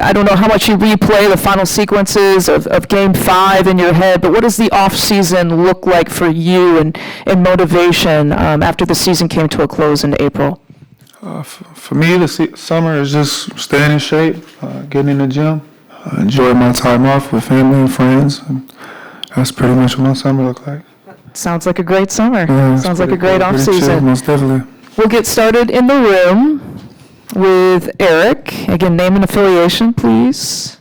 I don't know how much you replay the final sequences of Game 5 in your head, but what does the offseason look like for you and motivation after the season came to a close in April? For me, the summer is just staying in shape, getting in the gym, enjoying my time off with family and friends. And that's pretty much what my summer looked like. Sounds like a great summer. Yeah, sounds like a great offseason. offseason. Most definitely. We'll get started in the room with Eric. Again, name and affiliation, please.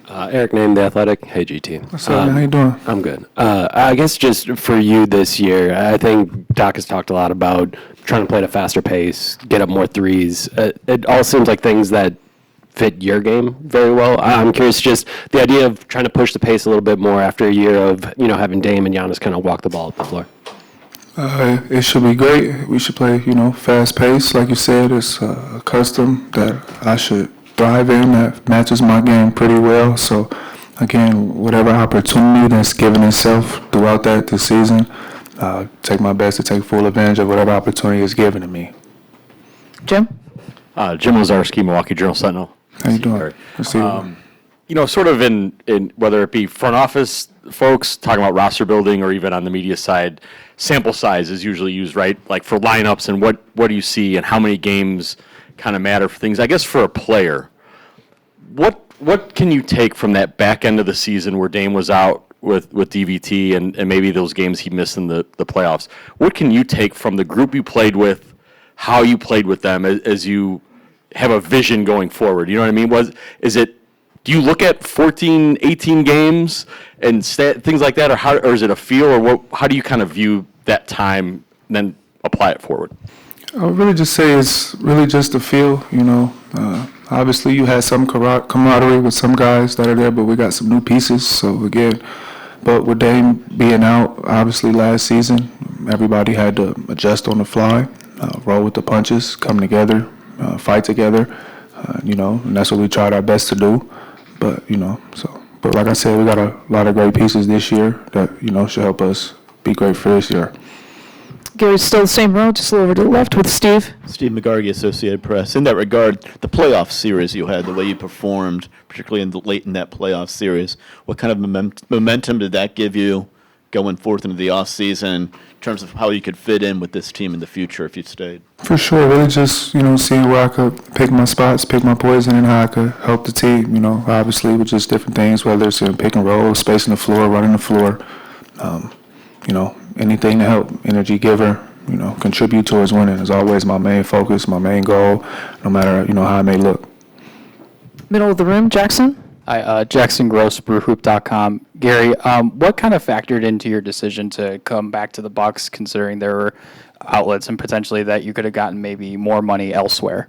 Eric Name, The Athletic. Hey, GT. What's up, man? How you doing? I'm good. I guess just for you this year, I think Doc has talked a lot about trying to play at a faster pace, get up more threes. It all seems like things that fit your game very well. I'm curious, just the idea of trying to push the pace a little bit more after a year of, having Dame and Giannis kind of walk the ball up the floor. It should be great. We should play, fast pace. Like you said, it's a custom that I should thrive in that matches my game pretty well. So, again, whatever opportunity that's given itself throughout this season, take my best to take full advantage of whatever opportunity is given to me. Jim? Jim Lazarski, Milwaukee Journal-Sentinel. How you doing? Sort of in whether it be front office folks talking about roster building or even on the media side, sample size is usually used, right? Like for lineups and what do you see and how many games kind of matter for things. I guess for a player, what can you take from that back end of the season where Dame was out with DVT and maybe those games he missed in the playoffs? What can you take from the group you played with, how you played with them as you have a vision going forward? You know what I mean? Do you look at 14, 18 games and things like that, or is it a feel, or how do you kind of view that time and then apply it forward? I would really just say it's really just a feel, Obviously, you had some camaraderie with some guys that are there, but we got some new pieces. So, again, but with Dame being out, obviously, last season, everybody had to adjust on the fly, roll with the punches, come together, fight together, and that's what we tried our best to do. But, but like I said, we got a lot of great pieces this year that, should help us be great for this year. Gary's still the same row, just a little over to the left with Steve. Steve McGargy, Associated Press. In that regard, the playoff series you had, the way you performed, particularly late in that playoff series, what kind of momentum did that give you going forth into the offseason in terms of how you could fit in with this team in the future if you stayed? For sure. Really just, seeing where I could pick my spots, pick my poison, and how I could help the team, obviously with just different things, whether it's in pick and roll, spacing the floor, running the floor, anything to help, energy giver, contribute towards winning is always my main focus, my main goal, no matter, how I may look. Middle of the room, Jackson. Hi, Jackson Gross, BrewHoop.com. Gary, what kind of factored into your decision to come back to the Bucks, considering there were outlets and potentially that you could have gotten maybe more money elsewhere?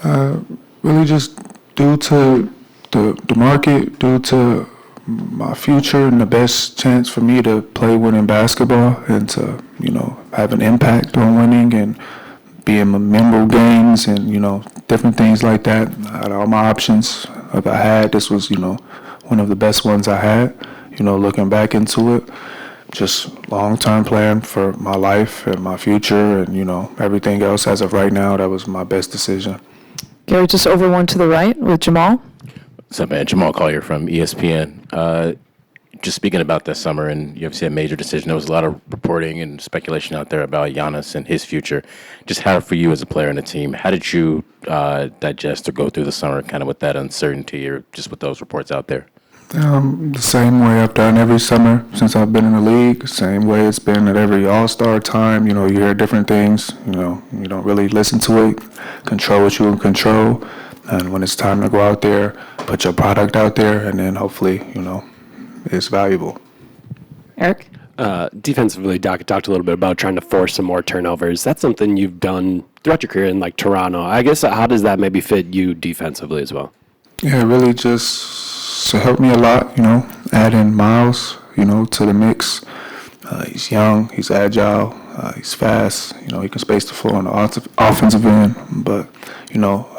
Really just due to the market, due to my future and the best chance for me to play winning basketball and to, have an impact on winning and be in memorable games and, different things like that. I had all my options that I had. This was, one of the best ones I had, looking back into it. Just long-term plan for my life and my future and, everything else as of right now, that was my best decision. Gary, just over one to the right with Jamal. What's up, man? Jamal Collier from ESPN. Just speaking about this summer, and you obviously had a major decision. There was a lot of reporting and speculation out there about Giannis and his future. Just how, for you as a player in the team, how did you digest or go through the summer kind of with that uncertainty or just with those reports out there? The same way I've done every summer since I've been in the league, same way it's been at every All-Star time. You hear different things, you don't really listen to it, control what you can control. And when it's time to go out there, put your product out there, and then hopefully, it's valuable. Eric? Defensively, Doc talked a little bit about trying to force some more turnovers. That's something you've done throughout your career in, like, Toronto. I guess, how does that maybe fit you defensively as well? Yeah, really just helped me a lot, adding Miles, to the mix. He's young, he's agile, he's fast, he can space the floor on the offensive end. But,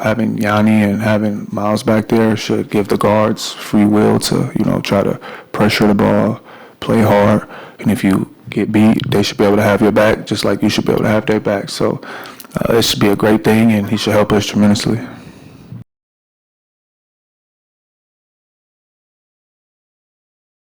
having Yanni and having Miles back there should give the guards free will to, try to pressure the ball, play hard. And if you get beat, they should be able to have your back just like you should be able to have their back. So it should be a great thing, and he should help us tremendously.